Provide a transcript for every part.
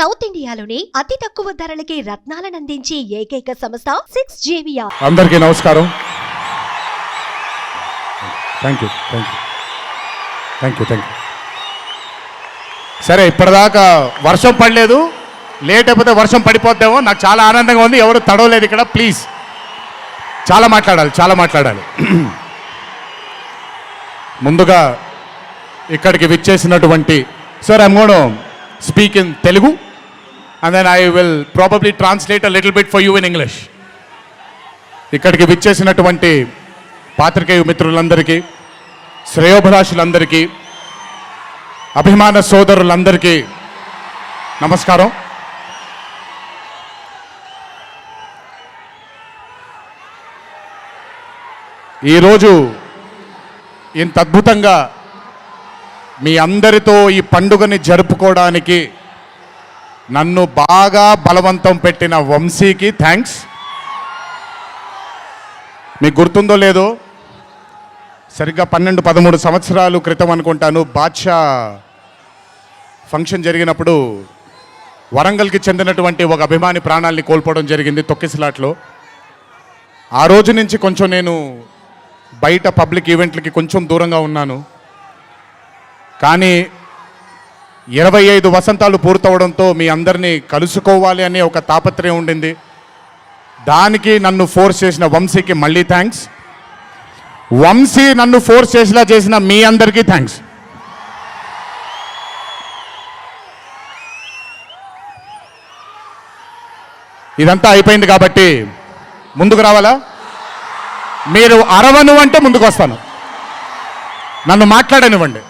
South ఇండియాలోని అతి తక్కువ ధరలకి రత్నాలను అందించే ఏకైక సంస్థ 6JVR. అందరికీ నమస్కారం. Thank you. సరే, ఇప్పటిదాకా వర్షం పడలేదు, లేట్ అయిపోతే వర్షం పడిపోద్దేమో. నాకు చాలా ఆనందంగా ఉంది. ఎవరు తడవలేదు ఇక్కడ. ప్లీజ్, చాలా మాట్లాడాలి. ముందుగా ఇక్కడికి విచ్చేసినటువంటి sir, I'm gonna speak in Telugu and then I will probably translate a little bit for you in English. ఇక్కడికి విచ్చేసినటువంటి పాత్రికేయ మిత్రులందరికీ, శ్రేయోభిలాషులందరికీ, అభిమాన సోదరులందరికీ నమస్కారం. ఈరోజు ఇంత అద్భుతంగా మీ అందరితో ఈ పండుగని జరుపుకోవడానికి నన్ను బాగా బలవంతం పెట్టిన వంశీకి థ్యాంక్స్. మీకు గుర్తుందో లేదో, సరిగ్గా 12-13 సంవత్సరాల క్రితం అనుకుంటాను, బాద్షా ఫంక్షన్ జరిగినప్పుడు వరంగల్కి చెందినటువంటి ఒక అభిమాని ప్రాణాల్ని కోల్పోవడం జరిగింది తొక్కిసలాట్లో. ఆ రోజు నుంచి కొంచెం నేను బయట పబ్లిక్ ఈవెంట్లకి కొంచెం దూరంగా ఉన్నాను. కానీ 25 వసంతాలు పూర్తవడంతో మీ అందరినీ కలుసుకోవాలి అనే ఒక తాపత్రయం ఉండింది. దానికి నన్ను ఫోర్స్ చేసిన వంశీకి మళ్ళీ థ్యాంక్స్. వంశీ నన్ను ఫోర్స్ చేసేలా చేసిన మీ అందరికీ థ్యాంక్స్. ఇదంతా అయిపోయింది కాబట్టి ముందుకు రావాలా? మీరు అరవను అంటే ముందుకు వస్తాను, నన్ను మాట్లాడనివ్వండి.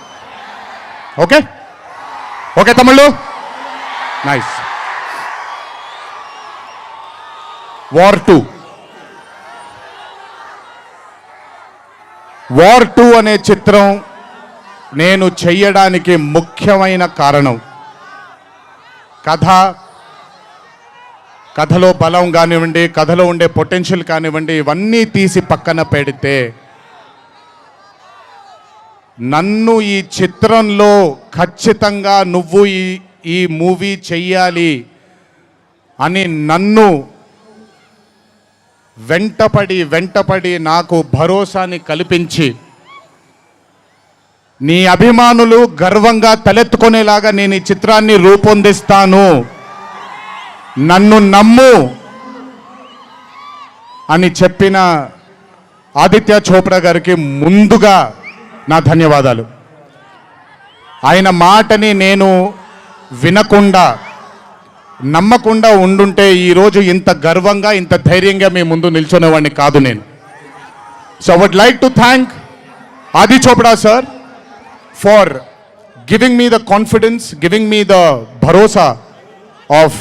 ఓకే తమ్ముళ్ళు, నైస్. వార్ 2 అనే చిత్రం నేను చెయ్యడానికి ముఖ్యమైన కారణం కథలో బలం కానివ్వండి, కథలో ఉండే పొటెన్షియల్ కానివ్వండి, ఇవన్నీ తీసి పక్కన పెడితే నన్ను ఈ చిత్రంలో ఖచ్చితంగా నువ్వు ఈ మూవీ చెయ్యాలి అని నన్ను వెంటపడి నాకు భరోసాని కల్పించి, నీ అభిమానులు గర్వంగా తలెత్తుకునేలాగా నేను ఈ చిత్రాన్ని రూపొందిస్తాను, నన్ను నమ్ము అని చెప్పిన ఆదిత్య చోప్రా గారికి ముందుగా నా ధన్యవాదాలు. ఆయన మాటని నేను వినకుండా నమ్మకుండా ఉండుంటే ఈరోజు ఇంత గర్వంగా ఇంత ధైర్యంగా మీ ముందు నిల్చునేవాడిని కాదు నేను. So I would like to thank Adi Chopra sir for giving me the confidence, giving me the భరోసా of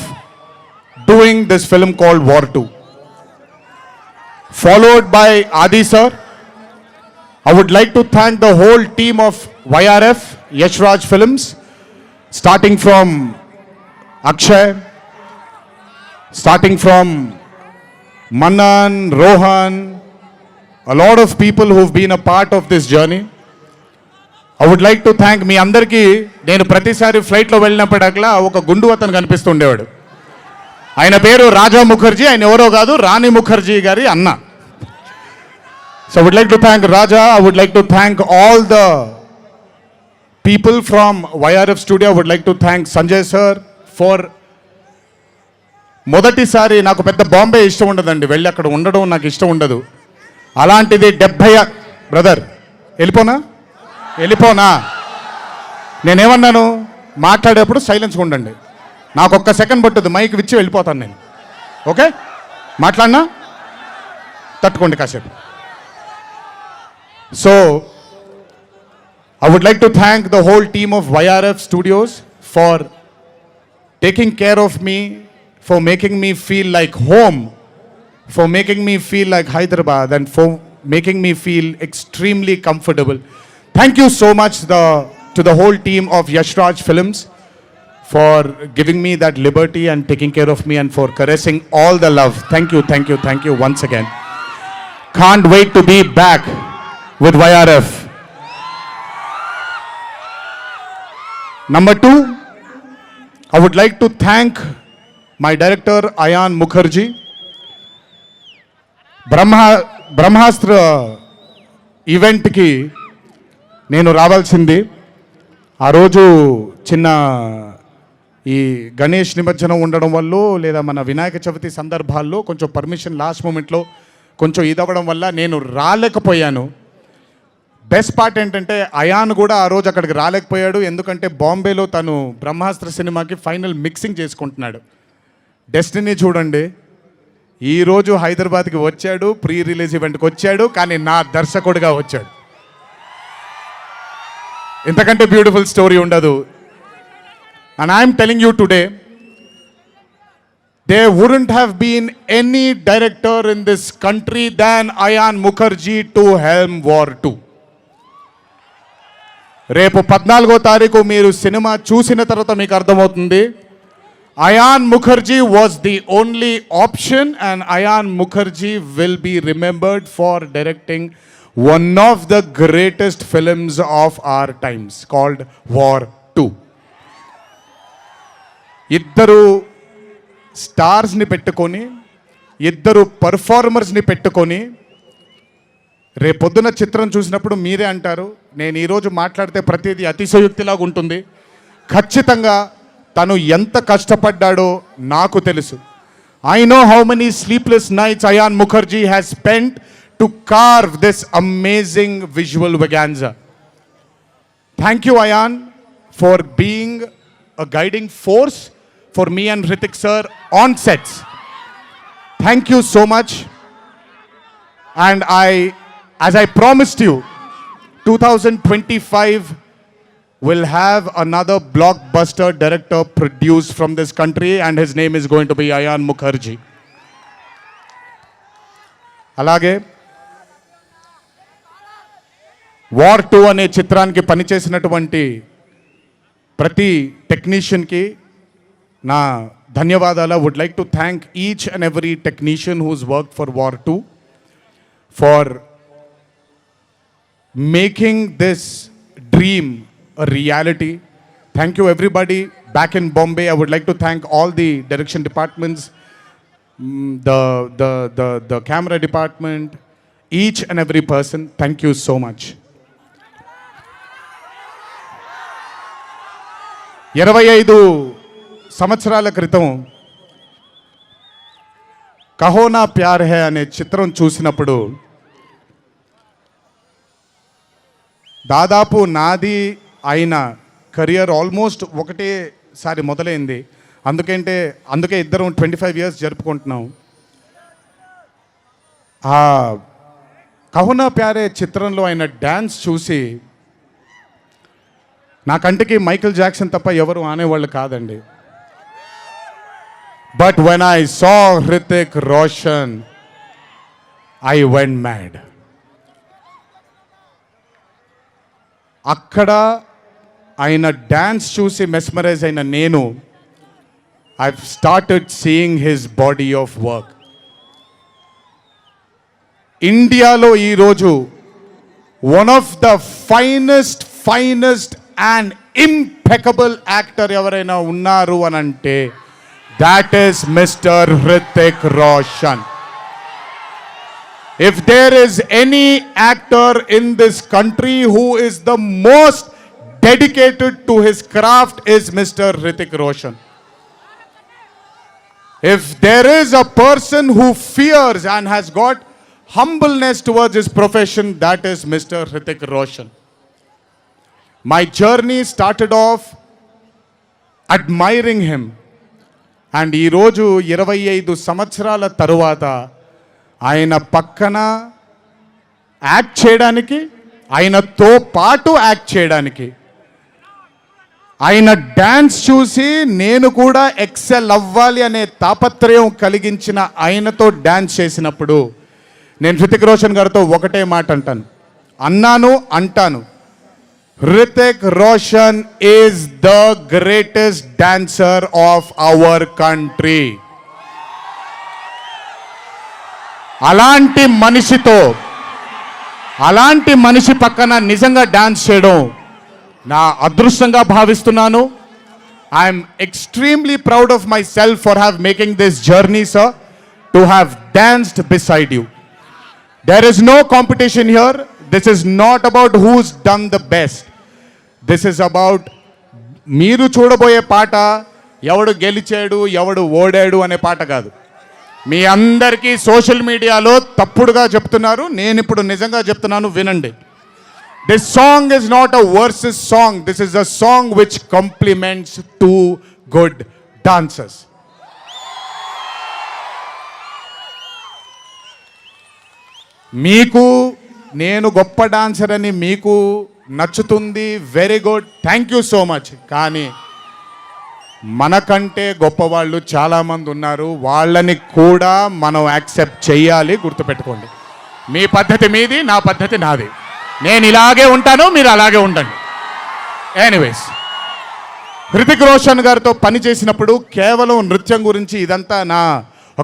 doing this film called War 2. Followed by Adi sir, I would like to thank the whole team of YRF, Yash Raj Films, starting from Akshay, starting from Manan, Rohan, a lot of people who've been a part of this journey. I would like to thank మీ అందరికీ. నేను ప్రతిసారి ఫ్లైట్లో వెళ్ళినప్పుడల్లా ఒక గుండు అతను కనిపిస్తుండేవాడు. ఆయన పేరు రాజా ముఖర్జీ, ఆయన ఎవరో కాదు, రాణి ముఖర్జీ గారి అన్న. So I would like to thank Raja. I would like to thank all the people from YRF studio. I would like to thank Sanjay sir for, మొదటిసారి నాకు పెద్ద బాంబే ఇష్టం ఉండదండి, వెళ్ళి అక్కడ ఉండడం నాకు ఇష్టం ఉండదు. అలాంటిది 70 బ్రదర్ వెళ్ళిపోనా? నేనేమన్నాను, మాట్లాడేప్పుడు సైలెన్స్గా ఉండండి, నాకు ఒక్క సెకండ్ పట్టుద్ది, మైక్ విచ్చి వెళ్ళిపోతాను నేను. ఓకే, మాట్లాడినా తట్టుకోండి కాసేపు. So I would like to thank the whole team of YRF studios for taking care of me, for making me feel like home, for making me feel like Hyderabad, and for making me feel extremely comfortable. Thank you so much to the whole team of Yash Raj Films for giving me that liberty and taking care of me and for caressing all the love. Thank you once again. Can't wait to be back with YRF. Number 2, I would like to thank my director Ayan Mukherjee. బ్రహ్మాస్త్ర ఈవెంట్కి నేను రావాల్సింది. ఆ రోజు చిన్న ఈ గణేష్ నిమజ్జనం ఉండడం వల్ల లేదా మన వినాయక చవితి సందర్భాల్లో కొంచెం పర్మిషన్ లాస్ట్ మూమెంట్లో కొంచెం ఇదవ్వడం వల్ల నేను రాలేకపోయాను. బెస్ట్ పార్ట్ ఏంటంటే అయాన్ కూడా ఆ రోజు అక్కడికి రాలేకపోయాడు, ఎందుకంటే బాంబేలో తను బ్రహ్మాస్త్ర సినిమాకి ఫైనల్ మిక్సింగ్ చేసుకుంటున్నాడు. డెస్టినీ చూడండి, ఈరోజు హైదరాబాద్కి వచ్చాడు, ప్రీ రిలీజ్ ఈవెంట్కి వచ్చాడు, కానీ నా దర్శకుడిగా వచ్చాడు. ఇంతకంటే బ్యూటిఫుల్ స్టోరీ ఉండదు. And I am telling you today, there wouldn't have been any director in this country than Ayan Mukherjee to helm War 2. రేపు 14వ తారీఖు మీరు సినిమా చూసిన తర్వాత మీకు అర్థమవుతుంది. Ayan Mukherjee was the only option, and Ayan Mukherjee will be remembered for directing one of the greatest films of our times called War 2. ఇద్దరు స్టార్స్ని పెట్టుకొని, ఇద్దరు పర్ఫార్మర్స్ని పెట్టుకొని, రేపొద్దున చిత్రం చూసినప్పుడు మీరే అంటారు, నేను ఈరోజు మాట్లాడితే ప్రతిదీ అతిశయోక్తిలాగా ఉంటుంది. ఖచ్చితంగా తను ఎంత కష్టపడ్డాడో నాకు తెలుసు. I know how many sleepless nights Ayan Mukherjee has spent to carve this amazing visual vaganza. Thank you, Ayan, for being a guiding force for me and Hrithik sir on sets. Thank you so much. And as I promised you, 2025 will have another blockbuster director produced from this country, and his name is going to be Ayan Mukherjee. అలాగే war 2 అనే చిత్రానికి పనిచేసినటువంటి ప్రతి టెక్నీషియన్కి నా ధన్యవాదాలు. Would like to thank each and every technician whose work for war 2 for making this dream a reality. Thank you everybody back in Bombay. I would like to thank all the direction departments, the camera department, each and every person. Thank you so much. 25 సంవత్సరాల క్రితం కహో నా ప్యార్ high అనే చిత్రం చూసినప్పుడు దాదాపు నాది ఆయన career almost ఒకటేసారి మొదలైంది. అందుకే ఇద్దరం 25 years జరుపుకుంటున్నాం. ఆ కహో నా ప్యారే చిత్రంలో ఆయన డ్యాన్స్ చూసి నా కంటికి మైకేల్ జాక్సన్ తప్ప ఎవరు ఆనేవాళ్ళు కాదండి. But when I saw Hrithik Roshan I went mad. అక్కడ ఆయన డ్యాన్స్ చూసి మెస్మరైజ్ అయిన నేను I started seeing his body of work. ఇండియాలో ఈరోజు one of the finest and impeccable actor ఎవరైనా ఉన్నారు అని అంటే that is mister Hrithik Roshan. If there is any actor in this country who is the most dedicated to his craft is Mr. Hrithik Roshan. If there is a person who fears and has got humbleness towards his profession, that is Mr. Hrithik Roshan. My journey started off admiring him, and ee roju 25 సంవత్సరాల తరువాత ఆయన పక్కన act చేయడానికి, ఆయనతో పాటు act చేయడానికి, ఆయన dance చూసి నేను కూడా ఎక్సెల్ అవ్వాలి అనే తాపత్రయం కలిగించిన ఆయనతో డ్యాన్స్ చేసినప్పుడు నేను హృతిక్ రోషన్ గారితో ఒకటే మాట అంటాను, Hrithik Roshan is the greatest dancer of our country. అలాంటి మనిషి పక్కన నిజంగా డాన్స్ చేయడం నా అదృష్టంగా భావిస్తున్నాను. I'm extremely proud of myself for have making this journey, sir, to have danced beside you. There is no competition here. This is not about who's done the best. This is about మీరు చూడబోయే పాట ఎవడు గెలిచాడు ఎవడు ఓడాడు అనే పాట కాదు. మీ అందరికీ సోషల్ మీడియాలో తప్పుడుగా చెప్తున్నారు, నేను ఇప్పుడు నిజంగా చెప్తున్నాను, వినండి. This song is not a versus song, this is a song which compliments too good dancers. మీకు నేను గొప్ప డాన్సర్ అని మీకు నచ్చుతుంది, very good, thank you so much. కానీ మనకంటే గొప్పవాళ్ళు చాలామంది ఉన్నారు, వాళ్ళని కూడా మనం యాక్సెప్ట్ చేయాలి. గుర్తుపెట్టుకోండి, మీ పద్ధతి మీది, నా పద్ధతి నాది. నేను ఇలాగే ఉంటాను, మీరు అలాగే ఉండండి. ఎనీవేస్, హృతిక్ రోషన్ గారితో పని చేసినప్పుడు కేవలం నృత్యం గురించి ఇదంతా నా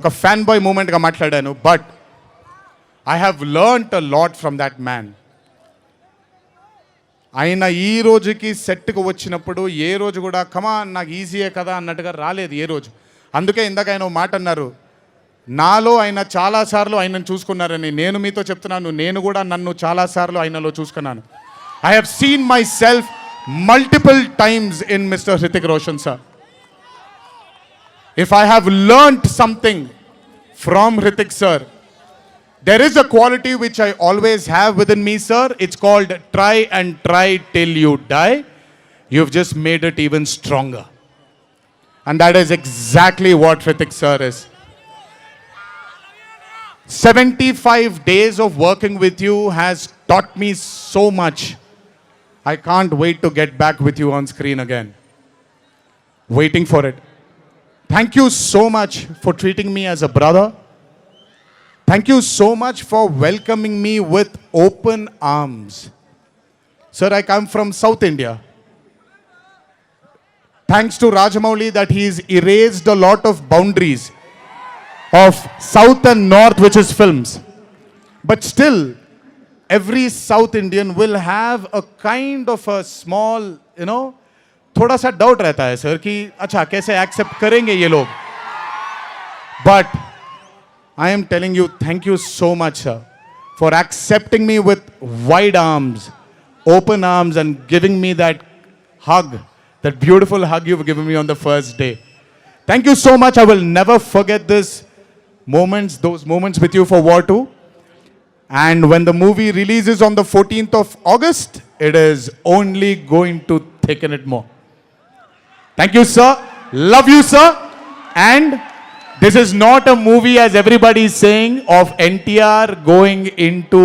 ఒక ఫ్యాన్ బాయ్ మూమెంట్గా మాట్లాడాను. But I have learnt a lot from that man. ఆయన ఈ రోజుకి సెట్కి వచ్చినప్పుడు ఏ రోజు కూడా కమాన్ నాకు ఈజీయే కదా అన్నట్టుగా రాలేదు ఏ రోజు. అందుకే ఇందాక ఆయన మాట అన్నారు, నాలో ఆయన చాలాసార్లు ఆయనను చూసుకున్నారని. నేను మీతో చెప్తున్నాను, నేను కూడా నన్ను చాలాసార్లు ఆయనలో చూసుకున్నాను. I have seen my self multiple times in mister Hrithik Roshan sir. If I have learned something from Hrithik sir, there is a quality which I always have within me, sir. It's called try and try till you die. You've just made it even stronger. And that is exactly what Hritik sir is. 75 days of working with you has taught me so much. I can't wait to get back with you on screen again. Waiting for it. Thank you so much for treating me as a brother. Thank you so much for welcoming me with open arms. Sir, I come from South India. Thanks to Rajamouli that he's erased a lot of boundaries of South and North, which is films. But still, every South Indian will have a kind of a small, थोड़ा सा doubt रहता है sir कि अच्छा कैसे accept करेंगे ये लोग. But I am telling you, thank you so much, sir, for accepting me with wide arms, open arms, and giving me that hug, that beautiful hug you've given me on the first day. Thank you so much. I will never forget those moments with you for War 2. And when the movie releases on the 14th of August, it is only going to thicken it more. Thank you, sir. Love you, sir. And this is not a movie, as everybody is saying, of NTR going into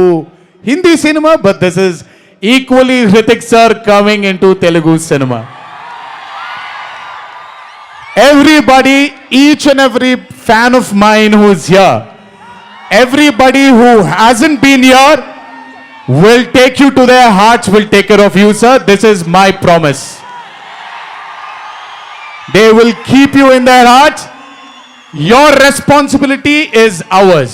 Hindi cinema, but this is equally Hritik sir coming into Telugu cinema. Everybody, each and every fan of mine who is here, everybody who hasn't been here will take you to their hearts, will take care of you, sir. This is my promise. They will keep you in their hearts. Your responsibility is ours.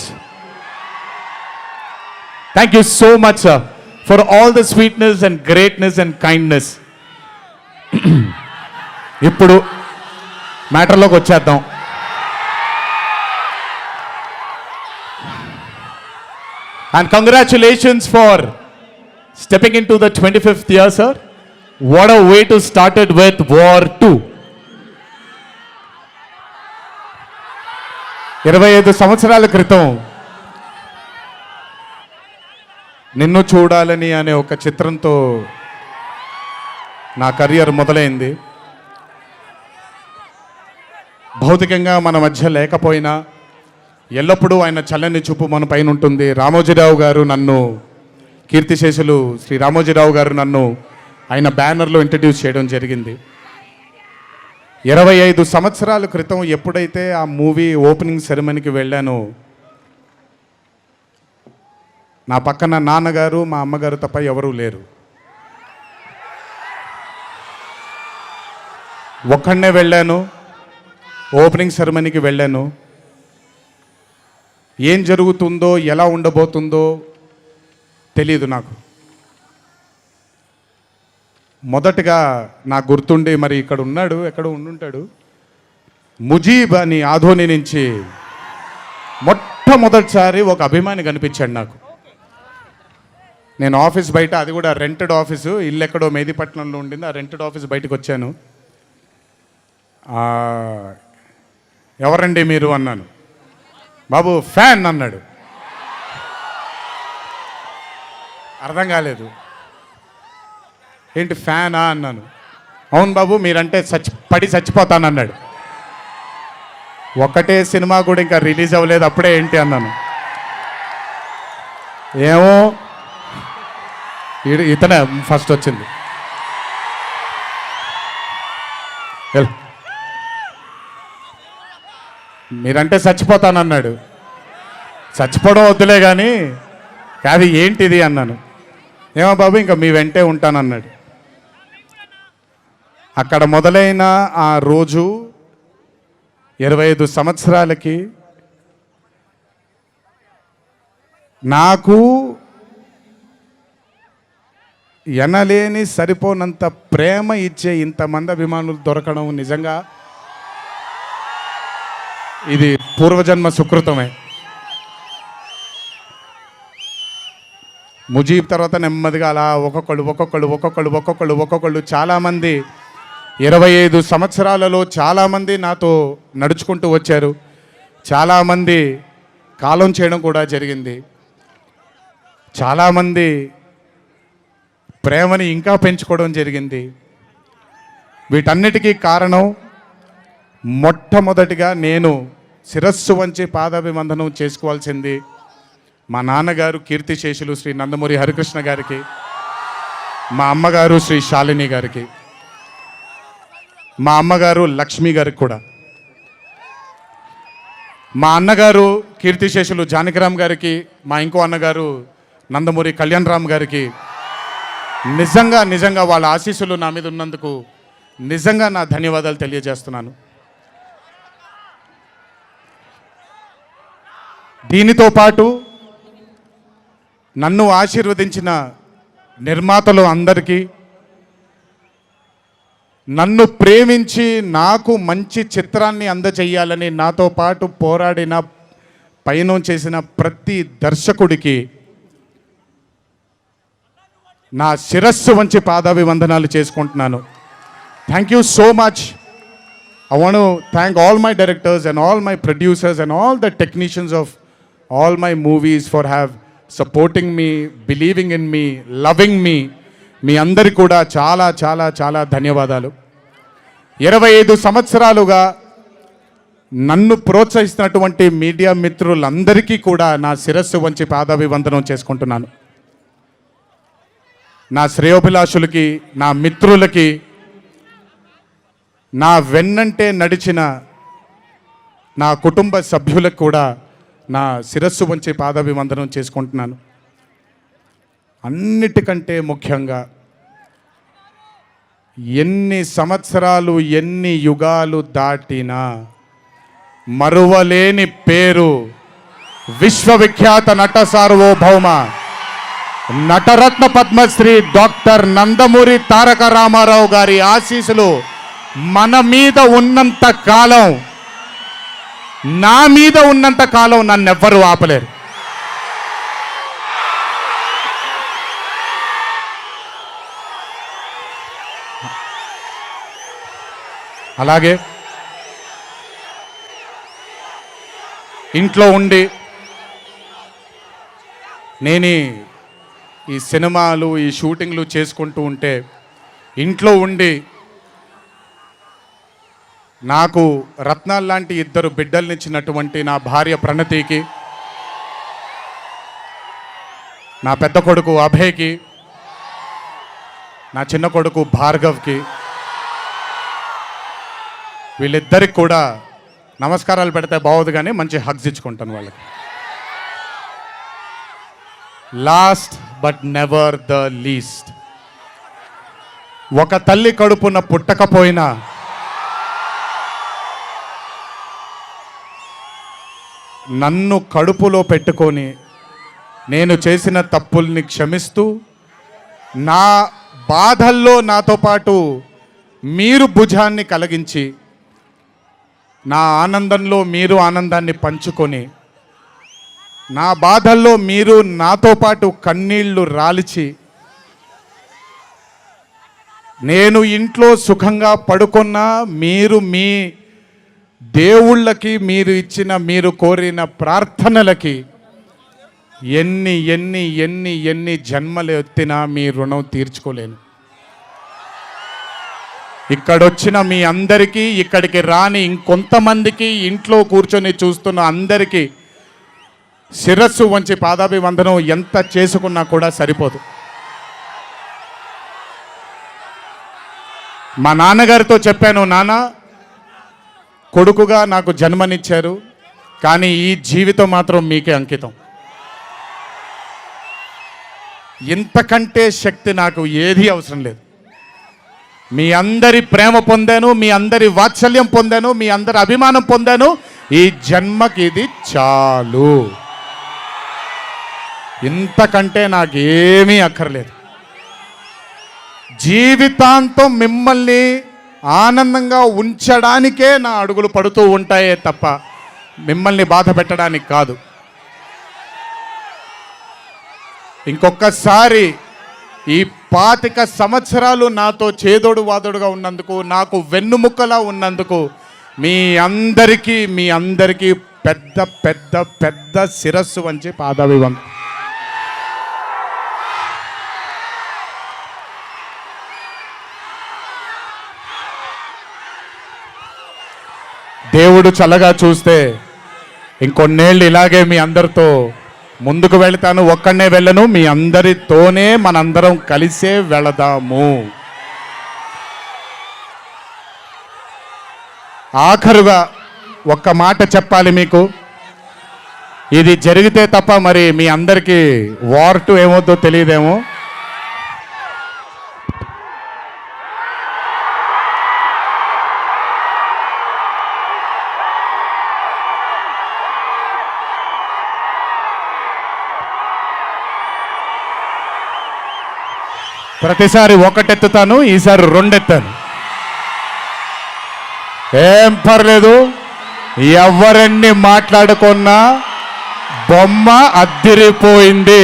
Thank you so much, sir, for all the sweetness and greatness and kindness. ఇప్పుడు మ్యాటర్లోకి వచ్చేద్దాం. And congratulations for stepping into the 25th year, sir. What a way to start it with War 2. 25 సంవత్సరాల క్రితం నిన్ను చూడాలని అనే ఒక చిత్రంతో నా కెరియర్ మొదలైంది. భౌతికంగా మన మధ్య లేకపోయినా ఎల్లప్పుడూ ఆయన చల్లని చూపు మన పైన ఉంటుంది. రామోజీరావు గారు నన్ను, కీర్తిశేషులు శ్రీ రామోజీరావు గారు నన్ను ఆయన బ్యానర్లో ఇంట్రడ్యూస్ చేయడం జరిగింది. 25 సంవత్సరాల క్రితం ఎప్పుడైతే ఆ మూవీ ఓపెనింగ్ సెరమనీకి వెళ్ళానో, నా పక్కన నాన్నగారు మా అమ్మగారు తప్ప ఎవరూ లేరు. ఒక్కడనే వెళ్ళాను, ఓపెనింగ్ సెరమనీకి వెళ్ళాను. ఏం జరుగుతుందో ఎలా ఉండబోతుందో తెలియదు నాకు. మొదటగా నాకు గుర్తుండి, మరి ఇక్కడ ఉన్నాడు, ఎక్కడ ఉండుంటాడు, ముజీబ్ అని ఆధోని నుంచి మొట్టమొదటిసారి ఒక అభిమాని కనిపించాడు నాకు. నేను ఆఫీస్ బయట, అది కూడా రెంటెడ్ ఆఫీసు, ఇల్లు ఎక్కడో మేదిపట్నంలో ఉండింది, ఆ రెంటెడ్ ఆఫీస్ బయటకు వచ్చాను. ఎవరండి మీరు అన్నాను. బాబు ఫ్యాన్ అన్నాడు. అర్థం కాలేదు. ఏంటి ఫ్యానా అన్నాను. అవును బాబు, మీరంటే పడి చచ్చిపోతానన్నాడు. ఒక్కటే సినిమా కూడా ఇంకా రిలీజ్ అవ్వలేదు, అప్పుడే ఏంటి అన్నాను. ఏమో ఇతనే ఫస్ట్ వచ్చింది. మీరంటే చచ్చిపోతానన్నాడు. చచ్చిపోవడం వద్దులే కానీ కాదు ఏంటిది అన్నాను. ఏమో బాబు ఇంకా మీ వెంటే ఉంటానన్నాడు. అక్కడ మొదలైన ఆ రోజు 25 సంవత్సరాలకి నాకు ఎనలేని సరిపోనంత ప్రేమ ఇచ్చే ఇంతమంది అభిమానులు దొరకడం నిజంగా ఇది పూర్వజన్మ సుకృతమే. ముజీబ్ తర్వాత నెమ్మదిగా అలా ఒక్కొక్కళ్ళు చాలామంది 25 సంవత్సరాలలో చాలామంది నాతో నడుచుకుంటూ వచ్చారు. చాలామంది కాలం చేయడం కూడా జరిగింది. చాలామంది ప్రేమని ఇంకా పెంచుకోవడం జరిగింది. వీటన్నిటికీ కారణం మొట్టమొదటిగా నేను శిరస్సు వంచి పాదాభివందనం చేసుకోవాల్సింది మా నాన్నగారు కీర్తిశేషులు శ్రీ నందమూరి హరికృష్ణ గారికి, మా అమ్మగారు శ్రీ శాలిని గారికి, మా అమ్మగారు లక్ష్మి గారికి కూడా, మా అన్నగారు కీర్తిశేషులు జానకిరామ్ గారికి, మా ఇంకో అన్నగారు నందమూరి కళ్యాణ్ రామ్ గారికి నిజంగా వాళ్ళ ఆశీస్సులు నా మీద ఉన్నందుకు నిజంగా నా ధన్యవాదాలు తెలియజేస్తున్నాను. దీనితో పాటు నన్ను ఆశీర్వదించిన నిర్మాతలు అందరికీ, నన్ను ప్రేమించి నాకు మంచి చిత్రాన్ని అందజేయాలని నాతో పాటు పోరాడిన పయనం చేసిన ప్రతి దర్శకుడికి నా శిరస్సు వంచి పాదాభివందనాలు చేసుకుంటున్నాను. Thank you so much. I want to thank all my directors and all my producers and all the technicians of all my movies for supporting me, believing in me, loving me. మీ అందరికీ కూడా చాలా చాలా చాలా ధన్యవాదాలు. 25 సంవత్సరాలుగా నన్ను ప్రోత్సహిస్తున్నటువంటి media మిత్రులందరికీ కూడా నా శిరస్సు వంచి పాదాభివందనం చేసుకుంటున్నాను. నా శ్రేయోభిలాషులకి, నా మిత్రులకి, నా వెన్నంటే నడిచిన నా కుటుంబ సభ్యులకు కూడా నా శిరస్సు వంచి పాదాభివందనం చేసుకుంటున్నాను. అన్నిటికంటే ముఖ్యంగా ఎన్ని సంవత్సరాలు ఎన్ని యుగాలు దాటినా మరువలేని పేరు విశ్వవిఖ్యాత నట సార్వభౌమ నటరత్న పద్మశ్రీ డాక్టర్ నందమూరి తారక రామారావు గారి ఆశీస్సులు మన మీద ఉన్నంత కాలం, నా మీద ఉన్నంత కాలం నన్నెవ్వరూ ఆపలేరు. అలాగే ఇంట్లో ఉండి నేను ఈ సినిమాలు, ఈ షూటింగ్లు చేసుకుంటూ ఉంటే ఇంట్లో ఉండి నాకు రత్నాలు లాంటి 2 బిడ్డల్నిచ్చినటువంటి నా భార్య ప్రణతికి, నా పెద్ద కొడుకు అభయ్కి, నా చిన్న కొడుకు భార్గవ్కి, వీళ్ళిద్దరికి కూడా నమస్కారాలు పెడితే బాగోదు కానీ మంచి హగ్స్ ఇచ్చుకుంటాను వాళ్ళకి. Last but never the least, ఒక తల్లి కడుపున పుట్టకపోయినా నన్ను కడుపులో పెట్టుకొని నేను చేసిన తప్పుల్ని క్షమిస్తూ నా బాధల్లో నాతో పాటు మీరు భుజాన్ని కలిగించి, నా ఆనందంలో మీరు ఆనందాన్ని పంచుకొని, నా బాధల్లో మీరు నాతో పాటు కన్నీళ్లు రాల్చి, నేను ఇంట్లో సుఖంగా పడుకున్నా మీరు మీ దేవుళ్ళకి మీరు ఇచ్చిన, మీరు కోరిన ప్రార్థనలకి ఎన్ని ఎన్ని ఎన్ని ఎన్ని జన్మలు ఎత్తినా మీ రుణం తీర్చుకోలేను. ఇక్కడొచ్చిన మీ అందరికీ, ఇక్కడికి రాని ఇంకొంతమందికి, ఇంట్లో కూర్చొని చూస్తున్న అందరికీ శిరస్సు వంచి పాదాభివందనం ఎంత చేసుకున్నా కూడా సరిపోదు. మా నాన్నగారితో చెప్పాను, నాన్న కొడుకుగా నాకు జన్మనిచ్చారు, కానీ ఈ జీవితం మాత్రం మీకే అంకితం. ఇంతకంటే శక్తి నాకు ఏది అవసరం లేదు. మీ అందరి ప్రేమ పొందాను, మీ అందరి వాత్సల్యం పొందాను, మీ అందరి అభిమానం పొందాను. ఈ జన్మకి ఇది చాలు. ఇంతకంటే నాకేమీ అక్కర్లేదు. జీవితాంతం మిమ్మల్ని ఆనందంగా ఉంచడానికే నా అడుగులు పడుతూ ఉంటాయే తప్ప మిమ్మల్ని బాధ పెట్టడానికి కాదు. ఇంకొకసారి ఈ 25 సంవత్సరాలు నాతో చేదోడు వాదోడుగా ఉన్నందుకు, నాకు వెన్నుముక్కలా ఉన్నందుకు మీ అందరికీ పెద్ద పెద్ద పెద్ద శిరస్సు వంచి పాదాభివందనం. దేవుడు చల్లగా చూస్తే ఇంకొన్నేళ్ళు ఇలాగే మీ అందరితో ముందుకు వెళ్తాను. ఒక్కడనే వెళ్ళను, మీ అందరితోనే మనందరం కలిసే వెళదాము. ఆఖరుగా ఒక్క మాట చెప్పాలి మీకు. ఇది జరిగితే తప్ప మరి మీ అందరికీ వార్ 2 ఏమవుద్దో తెలియదేమో. ప్రతిసారి ఒకటెత్తుతాను, ఈసారి 2 ఎత్తాను. ఏం పర్లేదు, ఎవరెన్ని మాట్లాడుకున్నా బొమ్మ అద్దిరిపోయింది.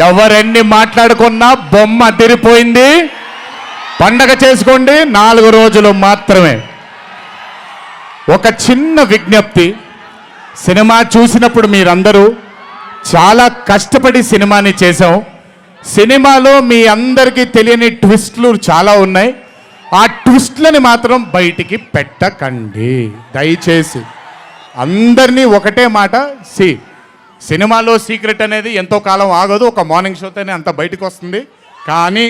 ఎవరెన్ని మాట్లాడుకున్నా బొమ్మ అద్దిరిపోయింది. పండగ చేసుకోండి, 4 రోజులు మాత్రమే. ఒక చిన్న విజ్ఞప్తి, సినిమా చూసినప్పుడు మీరందరూ చాలా కష్టపడి సినిమాని చేశాం. సినిమాలో మీ అందరికీ తెలియని ట్విస్ట్లు చాలా ఉన్నాయి. ఆ ట్విస్ట్లని మాత్రం బయటికి పెట్టకండి దయచేసి. అందరినీ ఒకటే మాట, సినిమాలో సీక్రెట్ అనేది ఎంతో కాలం ఆగదు, ఒక మార్నింగ్ షోతోనే అంత బయటికి వస్తుంది. కానీ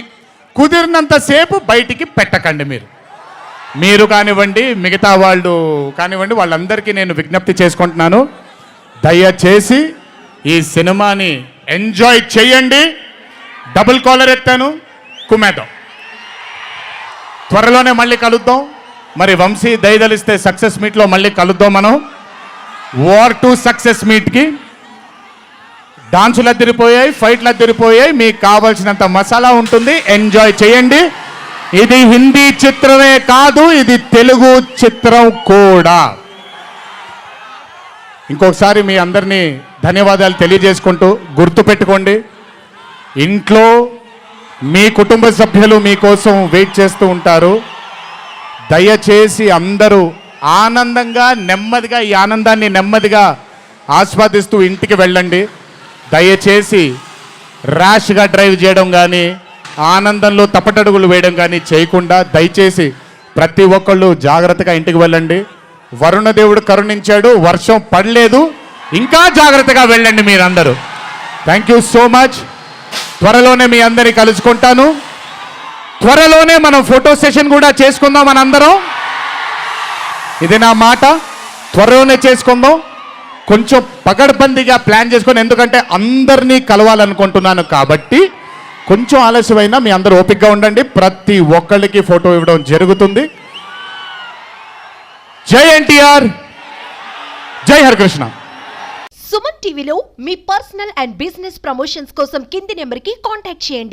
కుదిరినంతసేపు బయటికి పెట్టకండి. మీరు కానివ్వండి, మిగతా వాళ్ళు కానివ్వండి, వాళ్ళందరికీ నేను విజ్ఞప్తి చేసుకుంటున్నాను, దయచేసి ఈ సినిమాని ఎంజాయ్ చేయండి. డబుల్ కాలర్ ఎత్తాను, కుమ్మేద్దాం. త్వరలోనే మళ్ళీ కలుద్దాం. మరి వంశీ దయదలిస్తే సక్సెస్ మీట్లో మళ్ళీ కలుద్దాం. మనం వార్ 2 సక్సెస్ మీట్కి డాన్సులు అద్దరిపోయాయి, ఫైట్లు అద్దరిపోయాయి. మీకు కావాల్సినంత మసాలా ఉంటుంది, ఎంజాయ్ చేయండి. ఇది హిందీ చిత్రమే కాదు, ఇది తెలుగు చిత్రం కూడా. ఇంకొకసారి మీ అందరినీ ధన్యవాదాలు తెలియజేసుకుంటూ, గుర్తుపెట్టుకోండి, ఇంట్లో మీ కుటుంబ సభ్యులు మీకోసం వెయిట్ చేస్తూ ఉంటారు. దయచేసి అందరూ ఆనందంగా, నెమ్మదిగా, ఈ ఆనందాన్ని నెమ్మదిగా ఆస్వాదిస్తూ ఇంటికి వెళ్ళండి. దయచేసి ర్యాష్గా డ్రైవ్ చేయడం కానీ, ఆనందంలో తప్పటడుగులు వేయడం కానీ చేయకుండా దయచేసి ప్రతి ఒక్కళ్ళు జాగ్రత్తగా ఇంటికి వెళ్ళండి. వరుణదేవుడు కరుణించాడు, వర్షం పడలేదు, ఇంకా జాగ్రత్తగా వెళ్ళండి మీరందరూ. Thank you so much. త్వరలోనే మీ అందరినీ కలుసుకుంటాను. త్వరలోనే మనం ఫోటో సెషన్ కూడా చేసుకుందాం మనందరం. ఇది నా మాట, త్వరలోనే చేసుకుందాం. కొంచెం పగడ్బందీగా ప్లాన్ చేసుకొని, ఎందుకంటే అందరినీ కలవాలనుకుంటున్నాను కాబట్టి కొంచెం ఆలస్యమైనా మీ అందరూ ఓపికగా ఉండండి. ప్రతి ఒక్కళ్ళకి ఫోటో ఇవ్వడం జరుగుతుంది. జై ఎన్టీఆర్, జై హరికృష్ణ. సుమన్ టీవీలో మీ పర్సనల్ అండ్ బిజినెస్ ప్రమోషన్స్ కోసం కింది నెంబర్కి కాంటాక్ట్ చేయండి.